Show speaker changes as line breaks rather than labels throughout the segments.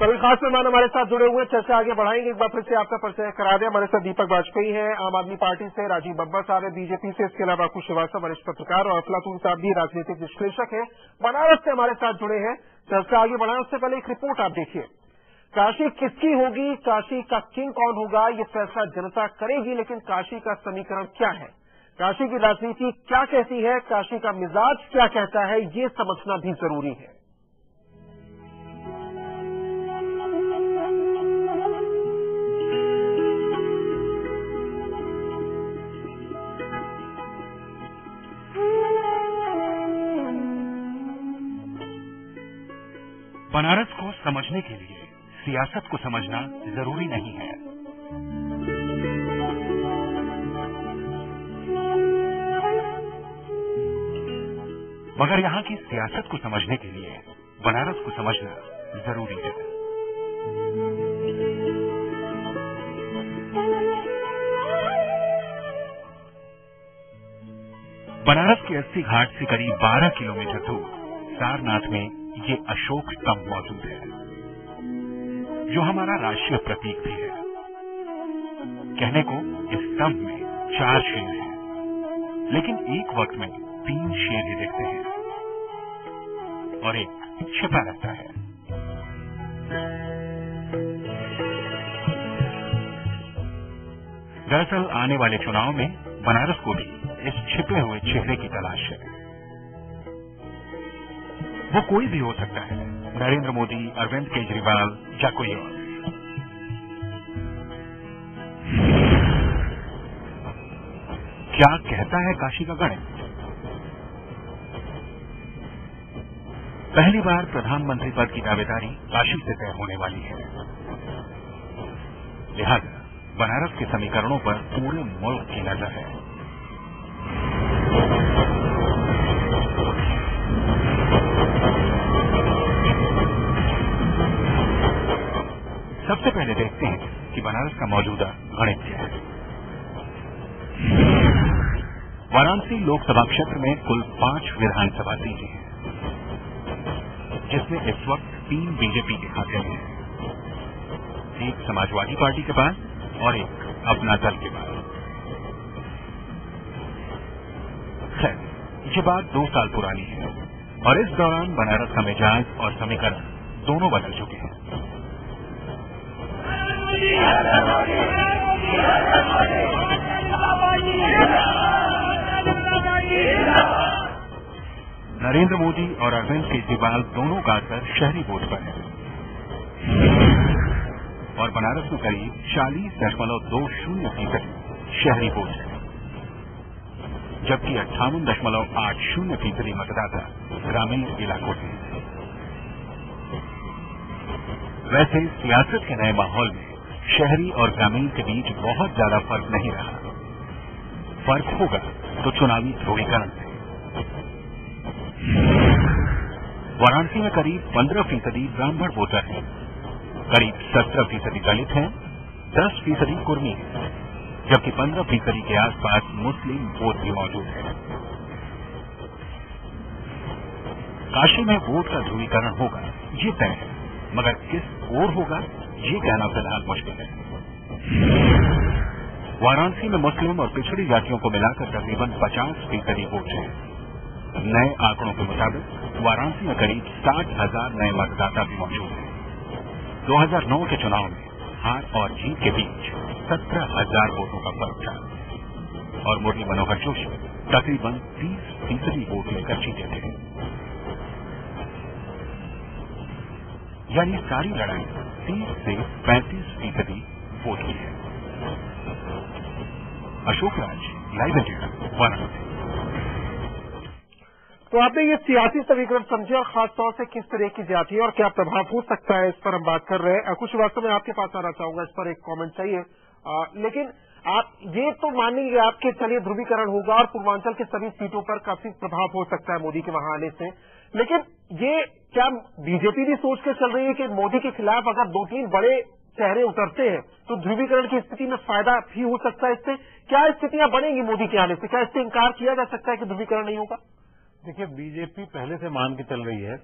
और एक खास मेहमान हमारे साथ जुड़े हुए, चर्चा आगे बढ़ाएंगे। एक बार फिर से आपका परिचय करा दें। हमारे साथ दीपक वाजपेयी हैं, आम आदमी पार्टी से, राजीव बब्बर साहब है बीजेपी से, इसके अलावा कुश श्रीवास्तव वरिष्ठ पत्रकार, और अफलातून साहब भी राजनीतिक विश्लेषक हैं, बनारस से हमारे साथ जुड़े हैं। चर्चा आगे बढ़ाएं उससे पहले एक रिपोर्ट आप देखिए। काशी किसकी होगी, काशी का किंग कौन होगा, ये फैसला जनता करेगी, लेकिन काशी का समीकरण क्या है, काशी की राजनीति क्या कहती है, काशी का मिजाज क्या कहता है, ये समझना भी जरूरी है।
बनारस को समझने के लिए सियासत को समझना जरूरी नहीं है। मगर यहाँ की सियासत को समझने के लिए बनारस को समझना जरूरी है। बनारस के 80 घाट से करीब 12 किलोमीटर दूर सारनाथ में ये अशोक स्तंभ मौजूद है, जो हमारा राष्ट्रीय प्रतीक भी है। कहने को इस स्तंभ में 4 शेर हैं, लेकिन एक वक्त में 3 शेर ही दिखते हैं और एक छिपा रहता है। दरअसल आने वाले चुनाव में बनारस को भी इस छिपे हुए चेहरे की तलाश है। वो कोई भी हो सकता है, नरेंद्र मोदी, अरविंद केजरीवाल या कोई और। क्या कहता है काशी का गणित? पहली बार प्रधानमंत्री पद की दावेदारी काशी से तय होने वाली है। लिहाजा बनारस के समीकरणों पर पूरे मुल्क की नजर है। सबसे पहले देखते हैं कि बनारस का मौजूदा गणित क्या है। वाराणसी लोकसभा क्षेत्र में कुल 5 विधानसभा सीटें हैं, जिसमें इस वक्त 3 बीजेपी के खाते में है, एक समाजवादी पार्टी के पास और एक अपना दल के पास। खैर, ये बात 2 साल पुरानी है और इस दौरान बनारस का मिजाज और समीकरण दोनों बदल चुके हैं। नरेंद्र मोदी और अरविंद केजरीवाल दोनों का असर शहरी वोट पर है और बनारस में करीब 40.20% शहरी वोट है, जबकि 58.80% मतदाता ग्रामीण इलाकों से। वैसे सियासत के नए माहौल में शहरी और ग्रामीण के बीच बहुत ज्यादा फर्क नहीं रहा। फर्क होगा तो चुनावी ध्रुवीकरण से। वाराणसी में करीब 15% ब्राह्मण वोटर हैं, करीब 17% दलित हैं, 10% कुर्मी हैं, जबकि 15% के आसपास मुस्लिम वोट भी मौजूद है। काशी में वोट का ध्रुवीकरण होगा ये तय है, मगर किस ओर होगा ये कहना फिलहाल मुश्किल है। वाराणसी में मुस्लिम और पिछड़ी जातियों को मिलाकर तकरीबन 50% वोट है। नए आंकड़ों के मुताबिक वाराणसी में करीब 60,000 नए मतदाता भी मौजूद हैं। 2009 के चुनाव में हार और जीत के बीच 17,000 वोटों का फर्क था और मुरली मनोहर जोशी तकरीबन 30% वोट लेकर जीते थे। यानी सारी लड़ाई 30 से 35% वोट की है। Ashok Raj, live India, Varanasi.
तो आपने ये सियासी समीकरण समझे और खासतौर से किस तरह की जाती है और क्या प्रभाव हो सकता है, इस पर हम बात कर रहे हैं। कुछ वास्तव में आपके पास आना चाहूंगा, इस पर एक कमेंट चाहिए। लेकिन आप ये तो मानेंगे आपके, चलिए ध्रुवीकरण होगा और पूर्वांचल के सभी सीटों पर काफी प्रभाव हो सकता है मोदी के वहां आने से, लेकिन ये क्या बीजेपी भी सोच के चल रही है कि मोदी के खिलाफ अगर 2-3 बड़े चेहरे उतरते हैं तो ध्रुवीकरण की स्थिति में फायदा भी हो सकता है? इससे क्या स्थितियां बनेंगी मोदी के आने से? क्या इससे इंकार किया जा सकता है कि ध्रुवीकरण नहीं होगा?
देखिए, बीजेपी पहले से मान के चल रही है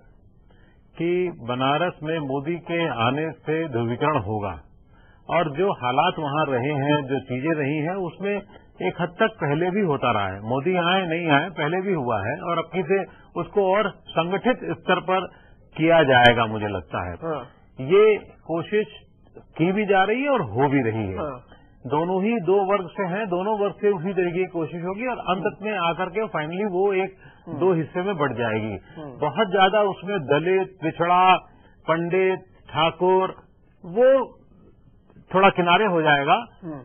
कि बनारस में मोदी के आने से ध्रुवीकरण होगा और जो हालात वहां रहे हैं, जो चीजें रही हैं, उसमें एक हद तक पहले भी होता रहा है। मोदी आए नहीं आए, पहले भी हुआ है और अब से उसको और संगठित स्तर पर किया जाएगा, मुझे लगता है। ये कोशिश की भी जा रही है और हो भी रही है। दोनों ही दो वर्ग से हैं, दोनों वर्ग से उसी तरीके की कोशिश होगी और अंत में आकर के फाइनली वो एक दो हिस्से में बढ़ जाएगी। बहुत ज्यादा उसमें दलित, पिछड़ा, पंडित, ठाकुर, वो थोड़ा किनारे हो जाएगा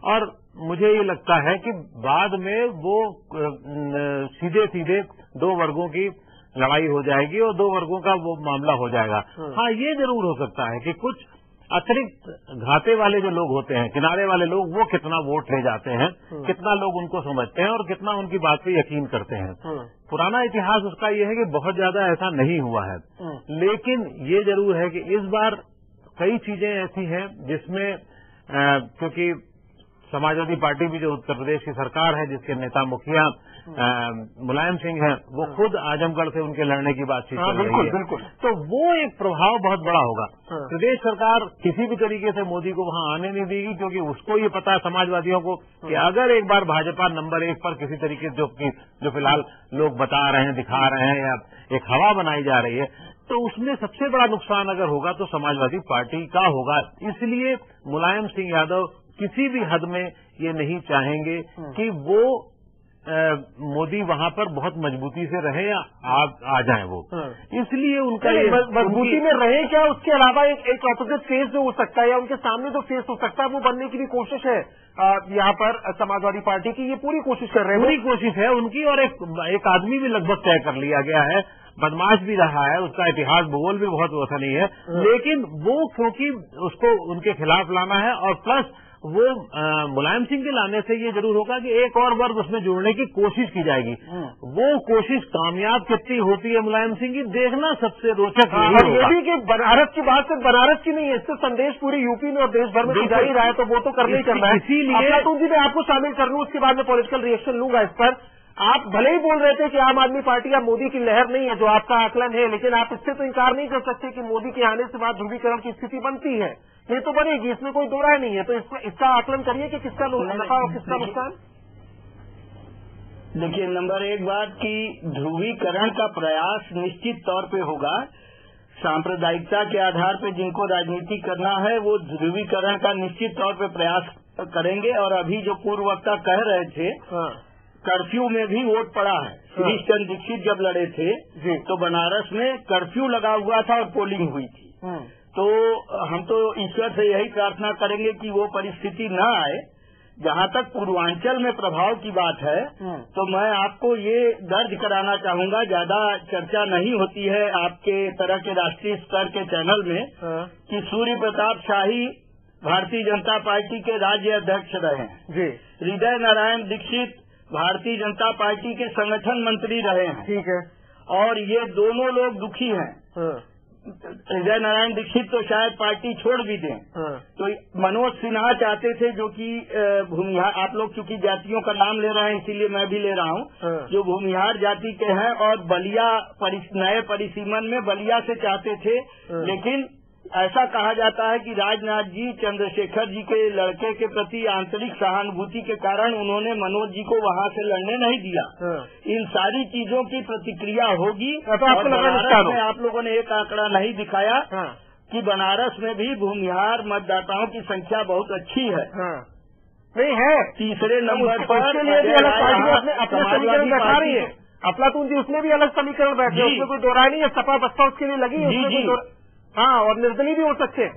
और मुझे ये लगता है कि बाद में वो सीधे सीधे दो वर्गों की लड़ाई हो जाएगी और दो वर्गों का वो मामला हो जाएगा। हाँ, ये जरूर हो सकता है कि कुछ अतिरिक्त घाटे वाले जो लोग होते हैं, किनारे वाले लोग, वो कितना वोट ले जाते हैं, कितना लोग उनको समझते हैं और कितना उनकी बात पे यकीन करते हैं। पुराना इतिहास उसका ये है कि बहुत ज्यादा ऐसा नहीं हुआ है, लेकिन ये जरूर है कि इस बार कई चीजें ऐसी हैं जिसमें क्योंकि समाजवादी पार्टी भी जो उत्तर प्रदेश की सरकार है, जिसके नेता मुखिया मुलायम सिंह हैं, वो खुद आजमगढ़ से उनके लड़ने की बातचीत कर रही है।
बिल्कुल।
तो वो एक प्रभाव बहुत बड़ा होगा। प्रदेश सरकार किसी भी तरीके से मोदी को वहां आने नहीं देगी, क्योंकि उसको ये पता है समाजवादियों को कि अगर एक बार भाजपा नंबर 1 पर किसी तरीके से जो फिलहाल लोग बता रहे हैं, दिखा रहे हैं या एक हवा बनाई जा रही है, तो उसमें सबसे बड़ा नुकसान अगर होगा तो समाजवादी पार्टी का होगा। इसलिए मुलायम सिंह यादव किसी भी हद में ये नहीं चाहेंगे कि वो मोदी वहां पर बहुत मजबूती से रहे या आ जाए वो। इसलिए उनका
मजबूती में रहे क्या, उसके अलावा एक ऑपोजिट फेस जो हो सकता है या उनके सामने जो फेस हो सकता है वो बनने की भी कोशिश है यहाँ पर समाजवादी पार्टी की। ये पूरी कोशिश कर रहे हैं,
पूरी कोशिश है उनकी और एक आदमी भी लगभग तय कर लिया गया है, बदमाश भी रहा है, उसका इतिहास भूगोल भी बहुत वैसा नहीं है, लेकिन वो क्योंकि उसको उनके खिलाफ लाना है और प्लस वो मुलायम सिंह के लाने से ये जरूर होगा कि एक और वर्ग उसमें जुड़ने की कोशिश की जाएगी। वो कोशिश कामयाब कितनी होती है मुलायम सिंह की, देखना सबसे रोचक
है। ये भी कि बनारस की बात सिर्फ बनारस की नहीं है, इससे संदेश पूरी यूपी में और देश भर में जा ही रहा है, तो वो तो करना ही करना है। इसीलिए तो जी मैं आपको शामिल कर लूं, उसके बाद में पॉलिटिकल रिएक्शन लूंगा इस पर। आप भले ही बोल रहे थे कि आम आदमी पार्टी या मोदी की लहर नहीं है, जो आपका आकलन है, लेकिन आप इससे तो इनकार नहीं कर सकते कि मोदी के आने से बाद ध्रुवीकरण की स्थिति बनती है। ये तो बनेगी, इसमें कोई दो राय नहीं है। तो इसका आकलन करिए कि किसका नफा और किसका नुकसान।
देखिए, नंबर 1 बात कि ध्रुवीकरण का प्रयास निश्चित तौर पे होगा। सांप्रदायिकता के आधार पे जिनको राजनीति करना है वो ध्रुवीकरण का निश्चित तौर पे प्रयास करेंगे। और अभी जो पूर्व वक्ता कह रहे थे, कर्फ्यू में भी वोट पड़ा है। गिरीश चंद्र दीक्षित जब लड़े थे तो बनारस में कर्फ्यू लगा हुआ था और पोलिंग हुई थी। तो हम तो ईश्वर से यही प्रार्थना करेंगे कि वो परिस्थिति न आए। जहाँ तक पूर्वांचल में प्रभाव की बात है, तो मैं आपको ये दर्ज कराना चाहूंगा, ज्यादा चर्चा नहीं होती है आपके तरह के राष्ट्रीय स्तर के चैनल में, कि सूर्य प्रताप शाही भारतीय जनता पार्टी के राज्य अध्यक्ष रहे हैं। हृदय नारायण दीक्षित भारतीय जनता पार्टी के संगठन मंत्री रहे हैं।
ठीक है। और
ये दोनों लोग दुखी हैं। हृदय नारायण दीक्षित तो शायद पार्टी छोड़ भी दें। तो मनोज सिन्हा चाहते थे, जो कि भूमिहार, आप लोग चूंकि जातियों का नाम ले रहे हैं इसीलिए मैं भी ले रहा हूँ, जो भूमिहार जाति के हैं और बलिया नए परिसीमन में बलिया से चाहते थे। लेकिन ऐसा कहा जाता है कि राजनाथ जी चंद्रशेखर जी के लड़के के प्रति आंतरिक सहानुभूति के कारण उन्होंने मनोज जी को वहां से लड़ने नहीं दिया। इन सारी चीजों की प्रतिक्रिया होगी। और बनारस में आप लोगों ने एक आंकड़ा नहीं दिखाया कि बनारस में भी भूमिहार मतदाताओं की संख्या बहुत अच्छी है।
नहीं है,
तीसरे नंबर पर
अपने समीकरण बैठा रही है। अफलातून जी उसमें भी अलग समीकरण बैठे, उसमें कोई दो राय नहीं है। सपा बसपा उसके लिए लगी है, उसमें कोई हाँ, और निर्दलीय भी हो सकते हैं।